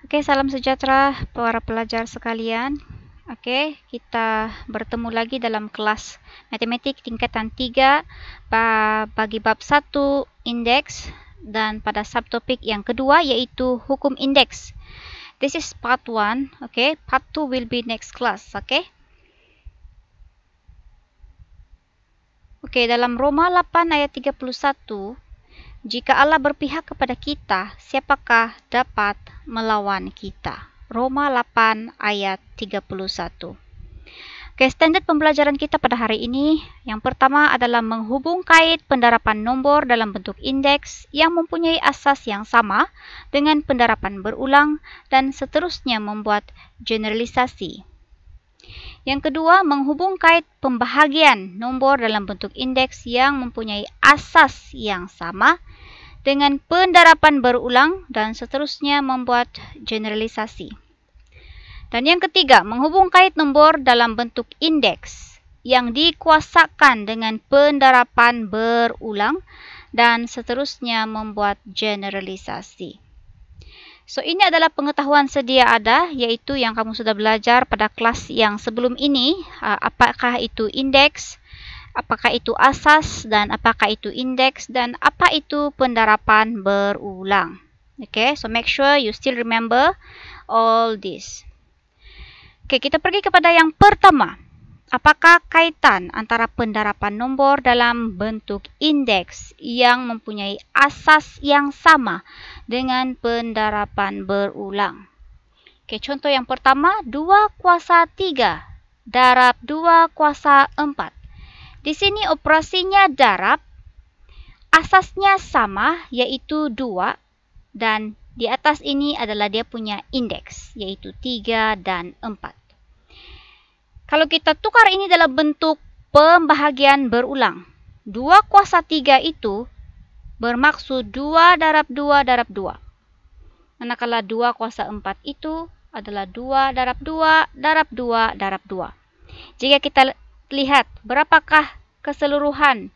Oke, salam sejahtera para pelajar sekalian. Oke, kita bertemu lagi dalam kelas matematik tingkatan 3 bagi bab 1 indeks dan pada subtopik yang kedua yaitu hukum indeks. This is part 1, okay? Part 2 will be next class, okay? Oke, dalam Roma 8 ayat 31, jika Allah berpihak kepada kita, siapakah dapat melawan kita? Roma 8 ayat 31. Oke, standard pembelajaran kita pada hari ini, yang pertama adalah menghubung kait pendarapan nombor dalam bentuk indeks yang mempunyai asas yang sama dengan pendarapan berulang dan seterusnya membuat generalisasi. Yang kedua, menghubung kait pembahagian nombor dalam bentuk indeks yang mempunyai asas yang sama dengan pendarapan berulang dan seterusnya membuat generalisasi. Dan yang ketiga, menghubung kait nombor dalam bentuk indeks yang dikuasakan dengan pendarapan berulang dan seterusnya membuat generalisasi. So, ini adalah pengetahuan sedia ada, yaitu yang kamu sudah belajar pada kelas yang sebelum ini. Apakah itu indeks, apakah itu asas, dan apakah itu indeks, dan apa itu pendarapan berulang. Okay, so make sure you still remember all this. Oke, kita pergi kepada yang pertama. Apakah kaitan antara pendarapan nombor dalam bentuk indeks yang mempunyai asas yang sama dengan pendarapan berulang? Oke, contoh yang pertama, 2 kuasa 3 darab 2 kuasa 4. Di sini operasinya darab, asasnya sama yaitu 2 dan di atas ini adalah dia punya indeks, yaitu 3 dan 4. Kalau kita tukar ini dalam bentuk pembahagian berulang, 2 kuasa 3 itu bermaksud 2 darab 2 darab 2. Manakala 2 kuasa 4 itu adalah 2 darab 2 darab 2 darab 2. Jika kita lihat berapakah keseluruhan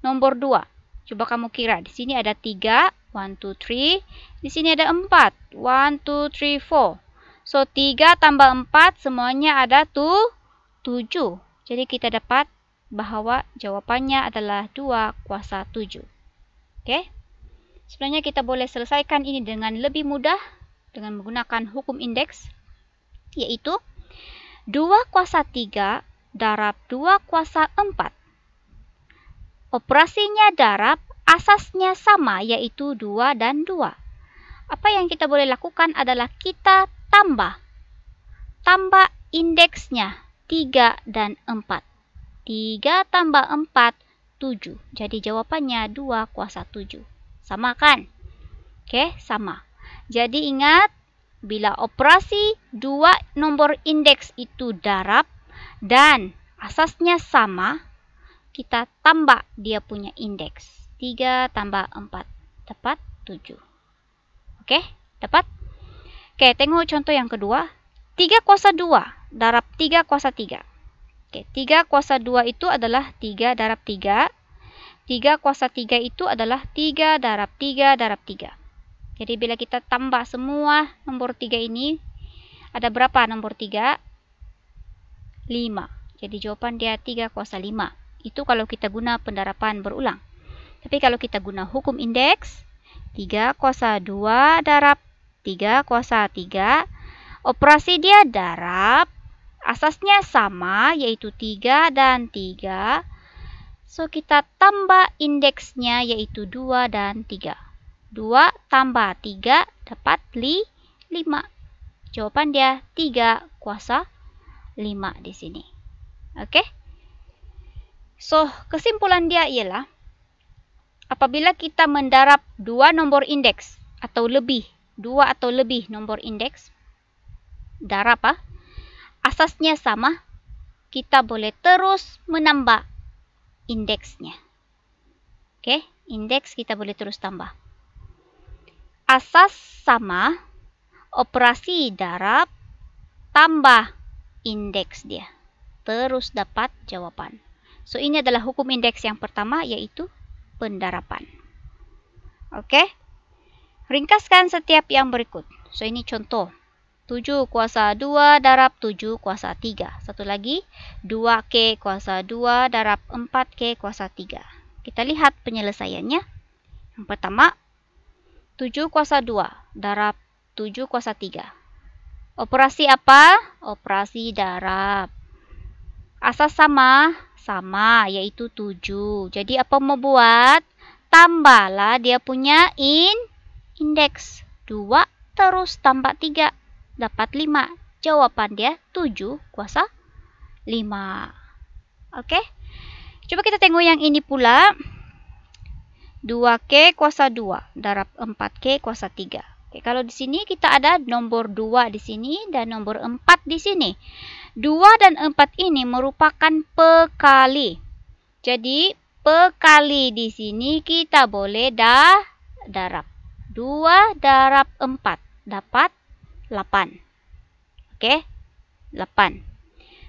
nomor 2, coba kamu kira. Di sini ada 3, 1, 2, 3. Di sini ada 4, 1, 2, 3, 4. So, 3 tambah 4 semuanya ada 7. Jadi, kita dapat bahwa jawabannya adalah 2 kuasa 7. Oke? Sebenarnya kita boleh selesaikan ini dengan lebih mudah dengan menggunakan hukum indeks, yaitu 2 kuasa 3 darab 2 kuasa 4. Operasinya darab, asasnya sama yaitu 2 dan 2. Apa yang kita boleh lakukan adalah kita tambah indeksnya 3 dan 4. 3 tambah 4, 7. Jadi jawabannya 2 kuasa 7. Sama kan? Oke, sama. Jadi ingat, bila operasi 2 nomor indeks itu darab dan asasnya sama, kita tambah dia punya indeks. 3 tambah 4 dapat 7. Oke, dapat? Oke, tengok contoh yang kedua. 3 kuasa 2 darab 3 kuasa 3. Oke, 3 kuasa 2 itu adalah 3 darab 3. 3 kuasa 3 itu adalah 3 darab 3 darab 3. Jadi bila kita tambah semua nomor 3 ini, ada berapa nomor 3? 5. Jadi jawaban dia 3 kuasa 5. Itu kalau kita guna pendarapan berulang. Tapi kalau kita guna hukum indeks, 3 kuasa 2 darab 3 kuasa 3. Operasi dia darab, asasnya sama yaitu 3 dan 3. So, kita tambah indeksnya yaitu 2 dan 3. 2 tambah 3 dapat 5. Jawaban dia 3 kuasa 5 di sini. Oke? So, kesimpulan dia ialah apabila kita mendarab 2 nombor indeks atau lebih, 2 atau lebih nomor indeks, darab asasnya sama, kita boleh terus menambah indeksnya. Oke, indeks kita boleh terus tambah. Asas sama, operasi darab, tambah indeks dia. Terus dapat jawaban. So, ini adalah hukum indeks yang pertama, yaitu pendarapan. Oke? Ringkaskan setiap yang berikut. So, ini contoh. 7 kuasa 2 darab 7 kuasa 3. Satu lagi, 2K kuasa 2 darab 4K kuasa 3. Kita lihat penyelesaiannya. Yang pertama, 7 kuasa 2 darab 7 kuasa 3. Operasi apa? Operasi darab. Asas sama, yaitu 7. Jadi apa mau buat? Tambahlah dia punya indeks. 2 terus tambah 3. Dapat 5. Jawaban dia 7 kuasa 5. Oke. Coba kita tengok yang ini pula. 2K kuasa 2 darab 4K kuasa 3. Oke, kalau di sini kita ada nomor 2 di sini dan nomor 4 di sini. 2 dan 4 ini merupakan pekali. Jadi, pekali di sini kita boleh darab. 2 darab 4 dapat 8. Oke, 8.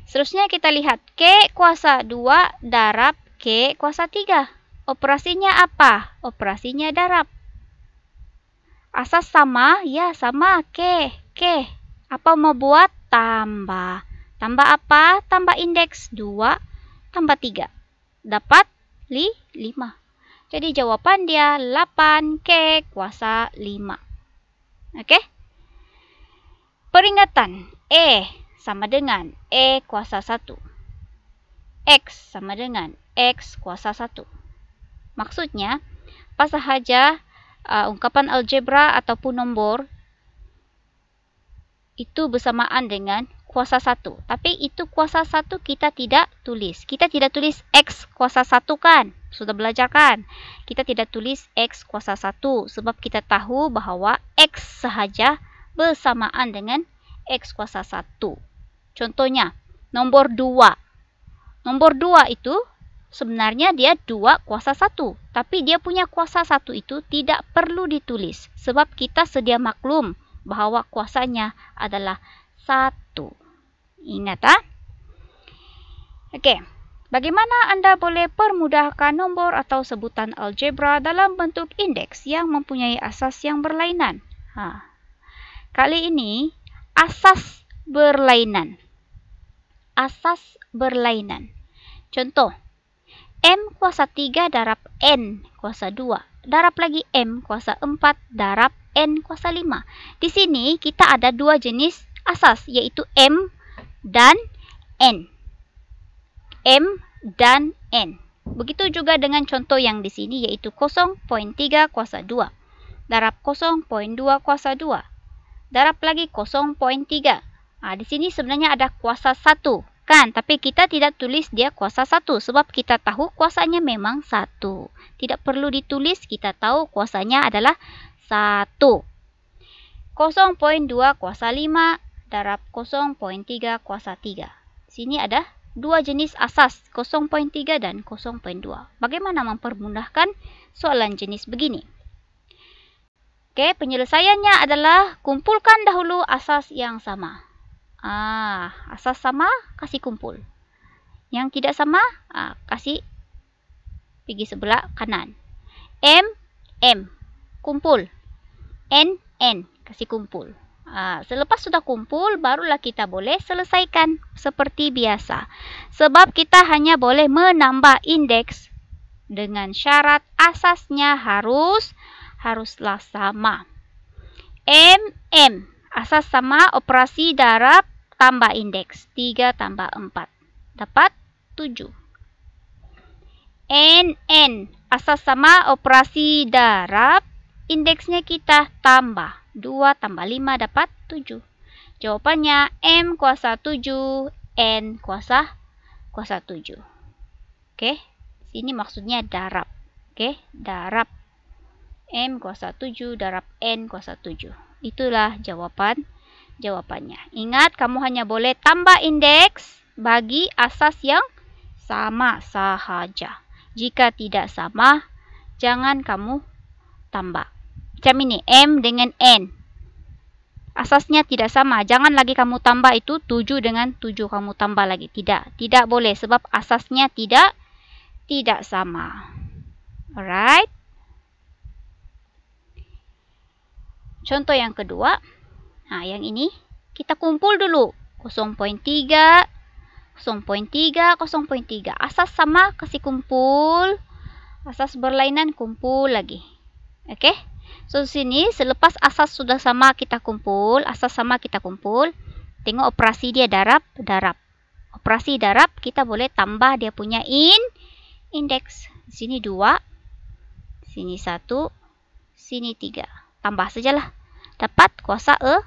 Seterusnya kita lihat K kuasa 2 darab K kuasa 3. Operasinya apa? Operasinya darab. Asas sama? Ya, sama. K. Apa mau buat? Tambah. Tambah apa? Tambah indeks. 2 tambah 3. Dapat 5. Jadi jawaban dia 8K kuasa 5. Oke? Peringatan. E sama dengan E kuasa 1. X sama dengan X kuasa 1. Maksudnya, apa sahaja ungkapan algebra ataupun nombor itu bersamaan dengan kuasa 1. Tapi itu kuasa 1 kita tidak tulis. Kita tidak tulis X kuasa 1 kan? Sudah belajar kan? Kita tidak tulis X kuasa 1 sebab kita tahu bahwa X sahaja bersamaan dengan X kuasa 1. Contohnya, nomor 2. Nomor 2 itu sebenarnya dia 2 kuasa 1. Tapi dia punya kuasa 1 itu tidak perlu ditulis. Sebab kita sedia maklum bahwa kuasanya adalah 1. Ingat ah? Oke. Bagaimana Anda boleh permudahkan nombor atau sebutan algebra dalam bentuk indeks yang mempunyai asas yang berlainan? Kali ini asas berlainan. Asas berlainan. Contoh. M kuasa 3 darab N kuasa 2. Darab lagi M kuasa 4 darab N kuasa 5. Di sini kita ada dua jenis asas, yaitu M dan N. M dan N. Begitu juga dengan contoh yang di sini, yaitu 0.3 kuasa 2. Darab 0.2 kuasa 2. Darab lagi 0.3. Di sini sebenarnya ada kuasa 1. Kan, tapi kita tidak tulis dia kuasa 1 sebab kita tahu kuasanya memang 1. Tidak perlu ditulis, kita tahu kuasanya adalah 1. 0.2 kuasa 5 darab 0.3 kuasa 3. Sini ada dua jenis asas, 0.3 dan 0.2. Bagaimana mempermudahkan soalan jenis begini? Oke, penyelesaiannya adalah kumpulkan dahulu asas yang sama. Asas sama, kasih kumpul. Yang tidak sama, kasih pergi sebelah kanan. M, kumpul. N, kasih kumpul. Selepas sudah kumpul, barulah kita boleh selesaikan seperti biasa. Sebab kita hanya boleh menambah indeks dengan syarat asasnya haruslah sama. M, asas sama, operasi darab tambah indeks. 3 tambah 4. Dapat 7. N, asas sama, operasi darab. Indeksnya kita tambah. 2 tambah 5 dapat 7. Jawabannya M kuasa 7, N kuasa 7. Oke, sini maksudnya darab. Oke, darab. M kuasa 7 darab N kuasa 7. Itulah jawabannya. Ingat, kamu hanya boleh tambah indeks bagi asas yang sama sahaja. Jika tidak sama, jangan kamu tambah. Macam ini, M dengan N. Asasnya tidak sama. Jangan lagi kamu tambah itu 7 dengan 7 kamu tambah lagi. Tidak boleh sebab asasnya tidak sama. Alright. Contoh yang kedua. Nah, yang ini kita kumpul dulu. 0.3, 0.3, 0.3. Asas sama kasih kumpul. Asas berlainan kumpul lagi. Oke. So, sini selepas asas sudah sama kita kumpul. Asas sama kita kumpul. Tengok operasi dia darab. Operasi darab kita boleh tambah dia punya indeks. Sini 2. Sini 1. Sini 3. Tambah sajalah. Dapat kuasa 6.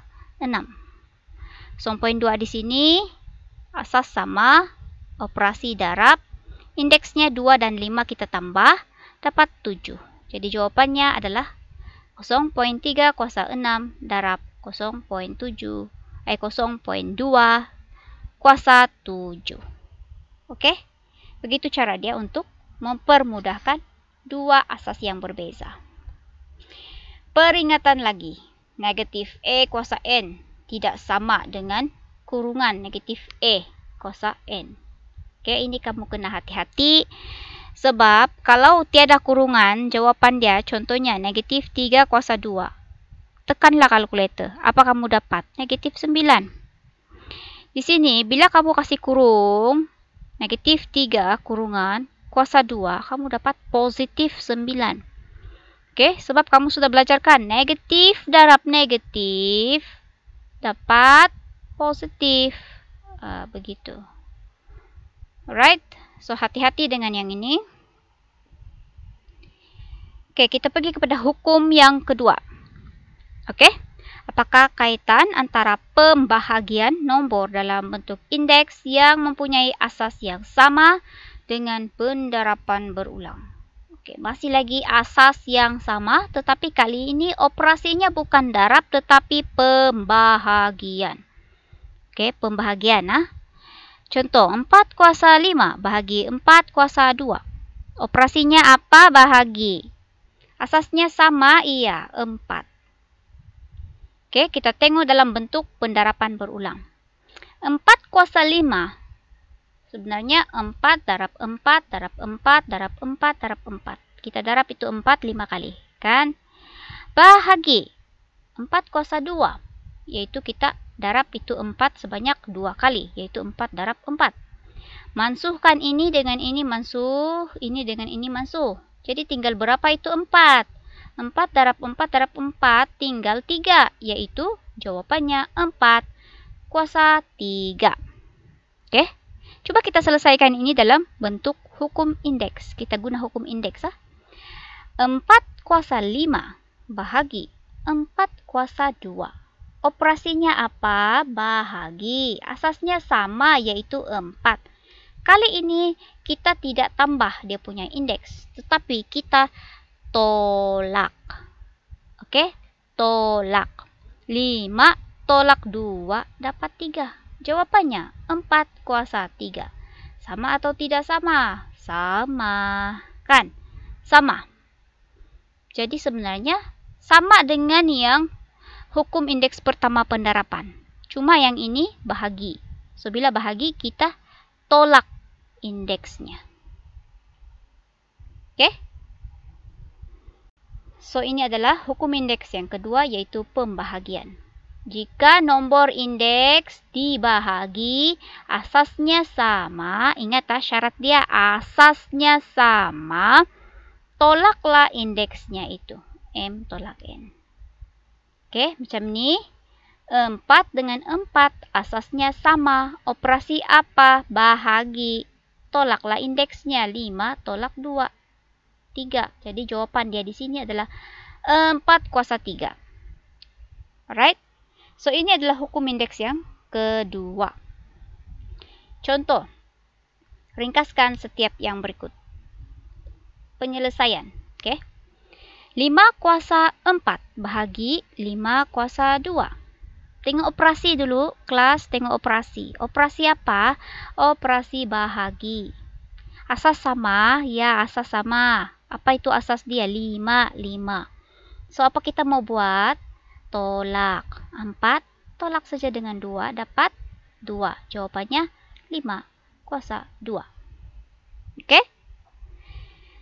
0.2 di sini. Asas sama. Operasi darab. Indeksnya 2 dan 5 kita tambah. Dapat 7. Jadi jawabannya adalah 0.3 kuasa 6 darab 0.2 kuasa 7. Oke? Begitu cara dia untuk mempermudahkan dua asas yang berbeza. Peringatan lagi. Negatif E kuasa N tidak sama dengan kurungan negatif E kuasa N. Oke, ini kamu kena hati-hati. Sebab kalau tiada kurungan, jawapan dia contohnya negatif 3 kuasa 2. Tekanlah kalkulator. Apa kamu dapat? Negatif 9. Di sini, bila kamu kasih kurung, negatif 3 kurungan kuasa 2, kamu dapat positif 9. Oke, sebab kamu sudah belajarkan negatif darab negatif dapat positif. Begitu. Alright. So, hati-hati dengan yang ini. Oke, kita pergi kepada hukum yang kedua. Oke, apakah kaitan antara pembahagian nombor dalam bentuk indeks yang mempunyai asas yang sama dengan pendarapan berulang? Oke, masih lagi asas yang sama, tetapi kali ini operasinya bukan darab, tetapi pembahagian. Oke, pembahagian. Contoh, 4 kuasa 5 bahagi 4 kuasa 2. Operasinya apa? Bahagi. Asasnya sama? Iya, 4. Oke, kita tengok dalam bentuk pendarapan berulang. 4 kuasa 5. Sebenarnya 4 darab 4 darab 4 darab 4 darab 4. Kita darab itu 4 5 kali. Kan? Bahagi 4 kuasa 2. Yaitu kita darab itu 4 sebanyak 2 kali, yaitu 4 darab 4. Mansuhkan ini dengan ini mansuh, ini dengan ini mansuh. Jadi tinggal berapa itu 4? 4 darab 4 darab 4 tinggal 3, yaitu jawabannya 4 kuasa 3. Oke, coba kita selesaikan ini dalam bentuk hukum indeks. Kita guna hukum indeks. 4 kuasa 5 bahagi 4 kuasa 2. Operasinya apa? Bahagi. Asasnya sama, yaitu 4. Kali ini kita tidak tambah dia punya indeks, tetapi kita tolak. Oke? Tolak. 5 tolak 2 dapat 3. Jawabannya 4 kuasa 3. Sama atau tidak sama? Sama. Kan? Sama. Jadi sebenarnya sama dengan yang hukum indeks pertama pendarapan. Cuma yang ini bahagi. So, bila bahagi, kita tolak indeksnya. Oke? So, ini adalah hukum indeks yang kedua, yaitu pembahagian. Jika nomor indeks dibahagi, asasnya sama. Ingat syarat dia, asasnya sama. Tolaklah indeksnya itu. M tolak N. Oke, macam ni. 4 dengan 4, asasnya sama. Operasi apa? Bahagi. Tolaklah indeksnya. 5 tolak 2. 3. Jadi jawapan dia di sini adalah 4 kuasa 3. Alright? So, ini adalah hukum indeks yang kedua. Contoh. Ringkaskan setiap yang berikut. Penyelesaian. Oke. 5 kuasa 4 bahagi 5 kuasa 2. Tengok operasi dulu, kelas, tengok operasi. Operasi apa? Operasi bahagi. Asas sama? Ya, asas sama. Apa itu asas dia? 5, 5. So, apa kita mau buat? Tolak. 4, tolak saja dengan 2, dapat 2. Jawabannya 5 kuasa 2. Oke?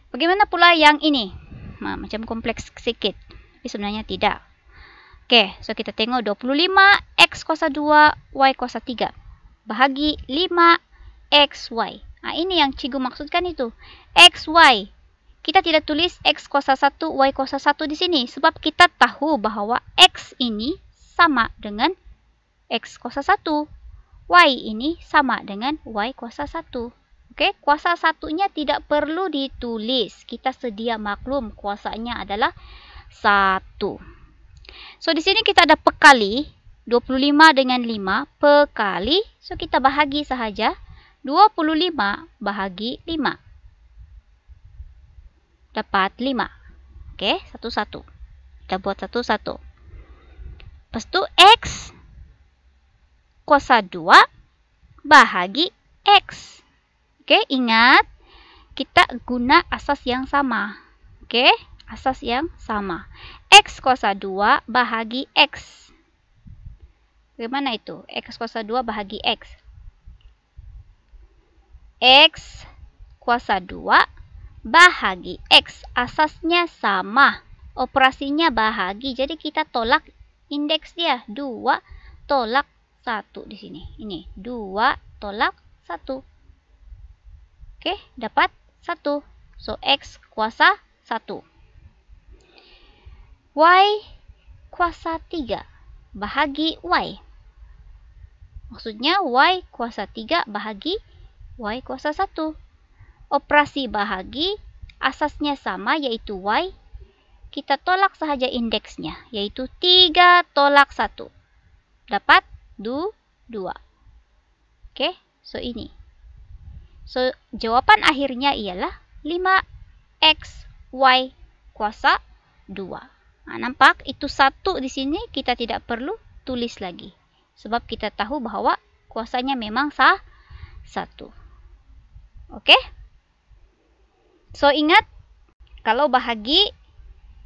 Bagaimana pula yang ini? Macam kompleks sedikit. Tapi sebenarnya tidak. Oke, so kita tengok 25 X kuasa 2, Y kuasa 3. Bahagi 5 X, Y. Nah, ini yang cikgu maksudkan itu. X, Y. Kita tidak tulis X kuasa 1, Y kuasa 1 di sini. Sebab kita tahu bahwa X ini sama dengan X kuasa 1. Y ini sama dengan Y kuasa 1. Oke, kuasa satunya tidak perlu ditulis. Kita sedia maklum kuasanya adalah 1. So, di sini kita ada pekali. 25 dengan 5 pekali. So, kita bahagi sahaja. 25 bahagi 5. Dapat 5. Oke, satu-satu. Kita buat satu-satu. Lepas itu X kuasa 2 bahagi X. Oke, ingat. Kita guna asas yang sama. Oke, asas yang sama. X kuasa 2 bahagi X. Bagaimana itu? X kuasa 2 bahagi X. X kuasa 2 bahagi X. Asasnya sama. Operasinya bahagi. Jadi kita tolak indeks dia. 2 tolak 1 di sini. Ini 2 tolak 1. Oke, dapat 1. So, X kuasa 1. Y kuasa 3 bahagi Y. Maksudnya Y kuasa 3 bahagi Y kuasa 1. Operasi bahagi, asasnya sama yaitu Y. Kita tolak sahaja indeksnya, yaitu 3 tolak 1. Dapat 2. Oke, so ini. So, jawaban akhirnya ialah 5X Y kuasa 2. Nah, nampak itu 1 di sini kita tidak perlu tulis lagi. Sebab kita tahu bahwa kuasanya memang 1. Oke? So, ingat, kalau bahagi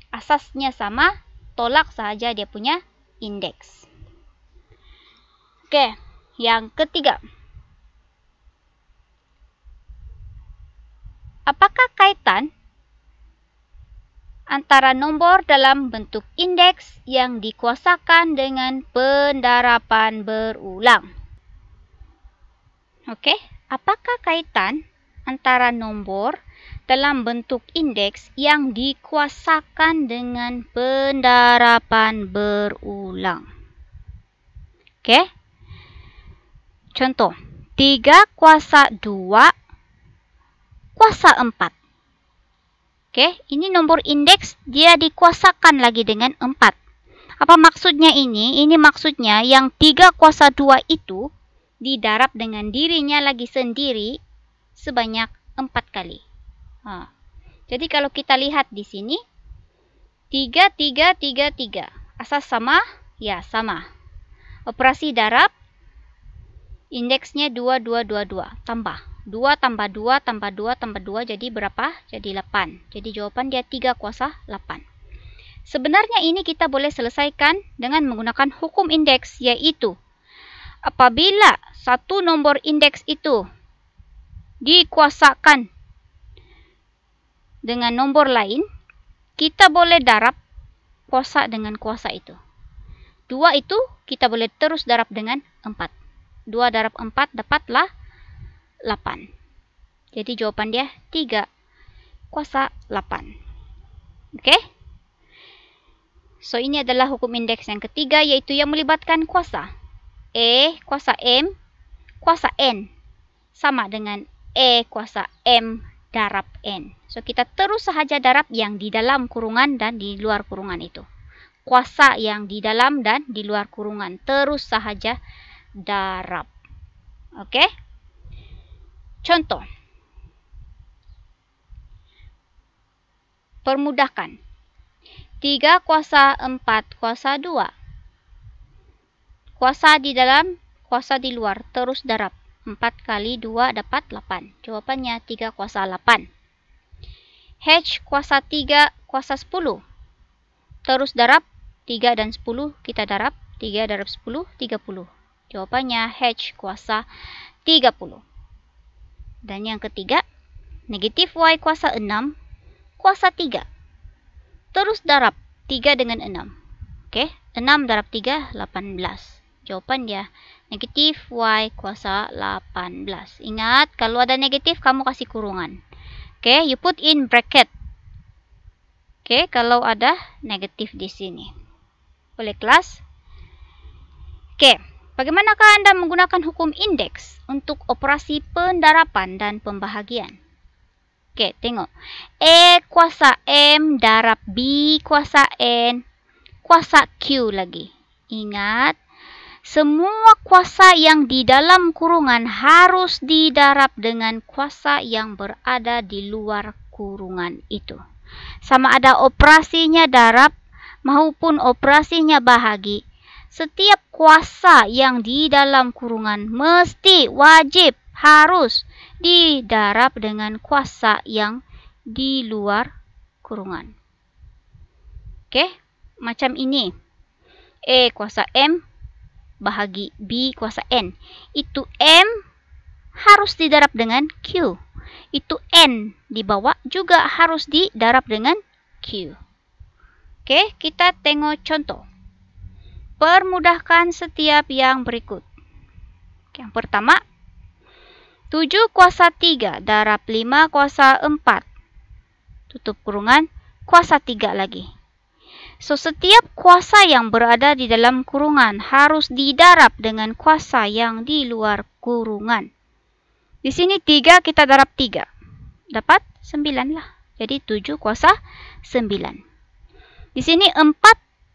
asasnya sama, tolak saja dia punya indeks. Oke, yang ketiga. Apakah kaitan antara nombor dalam bentuk indeks yang dikuasakan dengan pendarapan berulang? Oke, apakah kaitan antara nombor dalam bentuk indeks yang dikuasakan dengan pendarapan berulang? Oke, contoh 3 kuasa 2 kuasa 4. Oke, ini nomor indeks dia dikuasakan lagi dengan 4. Apa maksudnya ini? Ini maksudnya yang 3 kuasa 2 itu didarab dengan dirinya lagi sendiri sebanyak 4 kali. Jadi kalau kita lihat di sini 3, 3, 3, 3. Asas sama? Ya, sama. Operasi darab indeksnya 2, 2, 2, 2. Tambah. 2 tambah 2 tambah 2 tambah 2 jadi berapa? Jadi 8. Jadi jawaban dia 3 kuasa 8. Sebenarnya ini kita boleh selesaikan dengan menggunakan hukum indeks, yaitu apabila satu nomor indeks itu dikuasakan dengan nomor lain, kita boleh darab kuasa dengan kuasa itu. 2 itu kita boleh terus darab dengan 4. 2 darab 4 dapatlah 8. Jadi jawaban dia 3 kuasa 8. Oke? So, ini adalah hukum indeks yang ketiga, yaitu yang melibatkan kuasa. Kuasa M, kuasa N. Sama dengan kuasa M darab N. So, kita terus sahaja darab yang di dalam kurungan dan di luar kurungan itu. Kuasa yang di dalam dan di luar kurungan. Terus sahaja darab. Oke? Contoh. Permudahkan. 3 kuasa 4 kuasa 2. Kuasa di dalam, kuasa di luar. Terus darab. 4 kali 2 dapat 8. Jawabannya 3 kuasa 8. H kuasa 3 kuasa 10. Terus darab. 3 dan 10 kita darab. 3 darab 10, 30. Jawabannya H kuasa 30. Dan yang ketiga, negatif Y kuasa 6 kuasa 3. Terus darab 3 dengan 6. Oke, 6 darab 3, 18. Jawapan dia negatif Y kuasa 18. Ingat, kalau ada negatif, kamu kasih kurungan. Oke, you put in bracket. Oke, kalau ada negatif di sini. Boleh kelas? Oke, bagaimanakah Anda menggunakan hukum indeks untuk operasi pendarapan dan pembahagian? Oke, tengok. E kuasa M darab B kuasa N kuasa Q lagi. Ingat, semua kuasa yang di dalam kurungan harus didarab dengan kuasa yang berada di luar kurungan itu. Sama ada operasinya darab maupun operasinya bahagi. Setiap kuasa yang di dalam kurungan mesti wajib harus didarab dengan kuasa yang di luar kurungan. Oke, macam ini. E kuasa M bahagi B kuasa N. Itu M harus didarab dengan Q. Itu N di bawah juga harus didarab dengan Q. Oke, kita tengok contoh. Permudahkan setiap yang berikut. Yang pertama, 7 kuasa 3 darab 5 kuasa 4. Tutup kurungan, kuasa 3 lagi. So, setiap kuasa yang berada di dalam kurungan harus didarab dengan kuasa yang di luar kurungan. Di sini 3 kita darab 3. Dapat 9 lah. Jadi 7 kuasa 9. Di sini 4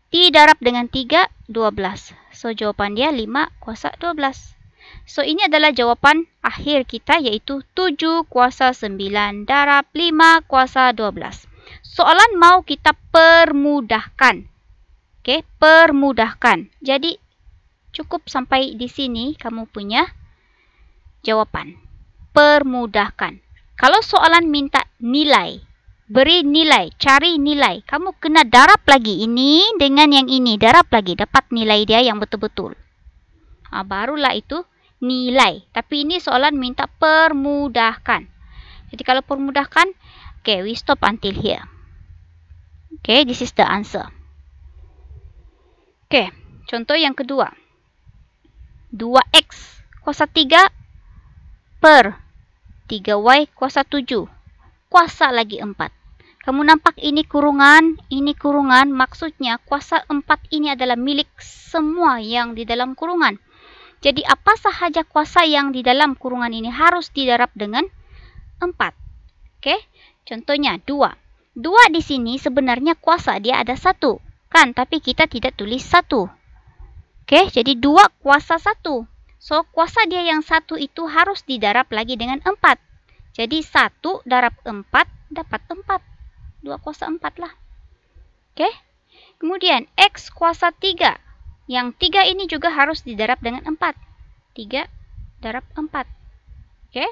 didarab dengan 3, 12. So, jawapan dia 5 kuasa 12. So, ini adalah jawapan akhir kita, yaitu 7 kuasa 9 darab 5 kuasa 12. Soalan mau kita permudahkan. Oke, permudahkan. Jadi, cukup sampai di sini kamu punya jawapan. Permudahkan. Kalau soalan minta nilai, beri nilai, cari nilai, kamu kena darab lagi ini dengan yang ini. Darab lagi, dapat nilai dia yang betul-betul. Barulah itu nilai. Tapi ini soalan minta permudahkan. Jadi kalau permudahkan, okay, we stop until here. Okay, this is the answer. Okay, contoh yang kedua. 2x kuasa 3 per 3y kuasa 7. Kuasa lagi 4. Kamu nampak ini kurungan, maksudnya kuasa 4 ini adalah milik semua yang di dalam kurungan. Jadi apa sahaja kuasa yang di dalam kurungan ini harus didarab dengan 4. Oke, contohnya 2. 2 di sini sebenarnya kuasa dia ada 1, kan? Tapi kita tidak tulis 1. Oke, jadi 2 kuasa 1. So, kuasa dia yang 1 itu harus didarab lagi dengan 4. Jadi 1 darab 4 dapat 4. 2 kuasa 4 lah. Oke, kemudian X kuasa 3. Yang 3 ini juga harus didarab dengan 4. 3 darab 4. Oke,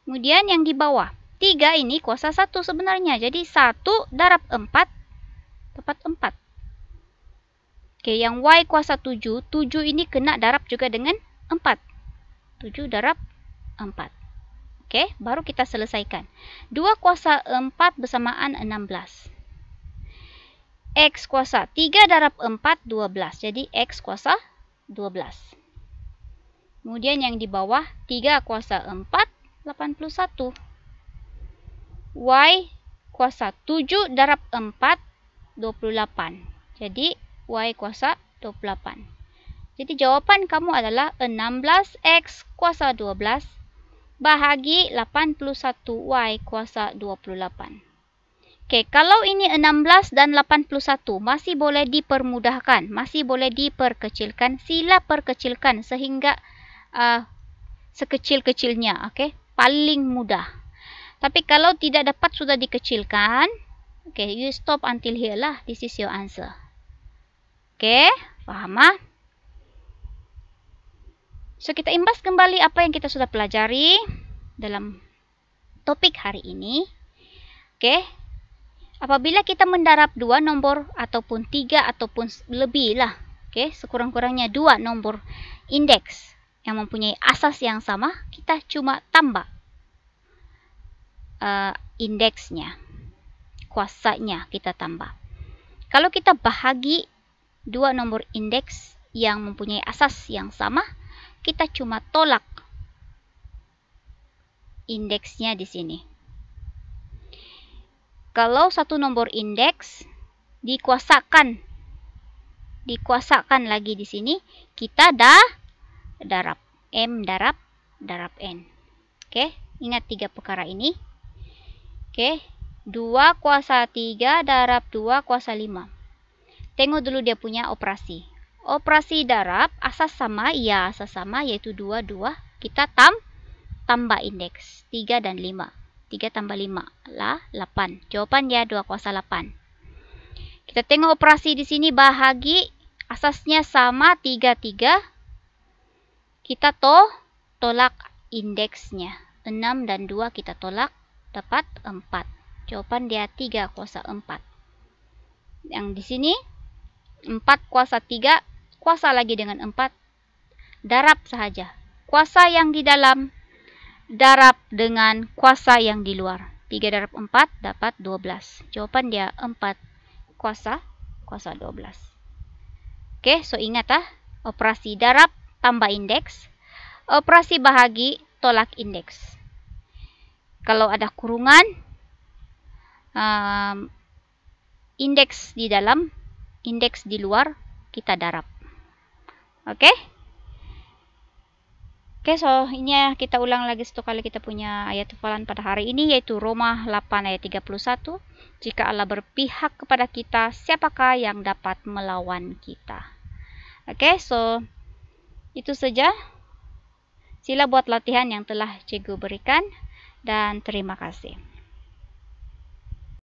kemudian yang di bawah. 3 ini kuasa 1 sebenarnya. Jadi 1 darab 4 dapat 4. Oke, yang Y kuasa 7. 7 ini kena darab juga dengan 4. 7 darab 4. Oke, baru kita selesaikan. 2 kuasa 4 bersamaan 16. X kuasa 3 darab 4, 12. Jadi X kuasa 12. Kemudian yang di bawah, 3 kuasa 4, 81. Y kuasa 7 darab 4, 28. Jadi, Y kuasa 28. Jadi, jawapan kamu adalah 16X kuasa 12 bahagi 81Y kuasa 28. Oke, kalau ini 16 dan 81 masih boleh dipermudahkan, masih boleh diperkecilkan. Sila perkecilkan sehingga sekecil-kecilnya, oke? Paling mudah. Tapi kalau tidak dapat sudah dikecilkan, oke, you stop until here lah. This is your answer. Oke, paham? So, kita imbas kembali apa yang kita sudah pelajari dalam topik hari ini. Oke, apabila kita mendarab 2 nombor ataupun 3 ataupun lebih lah, oke, sekurang-kurangnya 2 nombor indeks yang mempunyai asas yang sama, kita cuma tambah indeksnya, kuasanya kita tambah. Kalau kita bahagi dua nomor indeks yang mempunyai asas yang sama, kita cuma tolak indeksnya di sini. Kalau satu nomor indeks dikuasakan lagi di sini, kita darab M darab N. Oke, ingat 3 perkara ini. Oke, 2 kuasa 3 darab 2 kuasa 5. Tengok dulu dia punya operasi. Operasi darab, asas sama, ya asas sama, yaitu 2, 2. Kita tambah indeks, 3 dan 5. 3 tambah 5 lah 8. Jawaban ya 2 kuasa 8. Kita tengok operasi di sini bahagi, asasnya sama 3, 3. Kita tolak indeksnya. 6 dan 2 kita tolak, dapat 4. Jawaban dia 3 kuasa 4. Yang di sini 4 kuasa 3, kuasa lagi dengan 4. Darab sahaja. Kuasa yang di dalam darab dengan kuasa yang di luar. 3 darab 4 dapat 12. Jawaban dia 4 kuasa 12. Oke, so ingat operasi darab tambah indeks. Operasi bahagi tolak indeks. Kalau ada kurungan, indeks di dalam, indeks di luar, kita darab. Oke? Oke, so ini kita ulang lagi satu kali kita punya ayat hafalan pada hari ini, yaitu Roma 8 ayat 31. Jika Allah berpihak kepada kita, siapakah yang dapat melawan kita? Oke, so itu saja. Sila buat latihan yang telah cikgu berikan, dan terima kasih.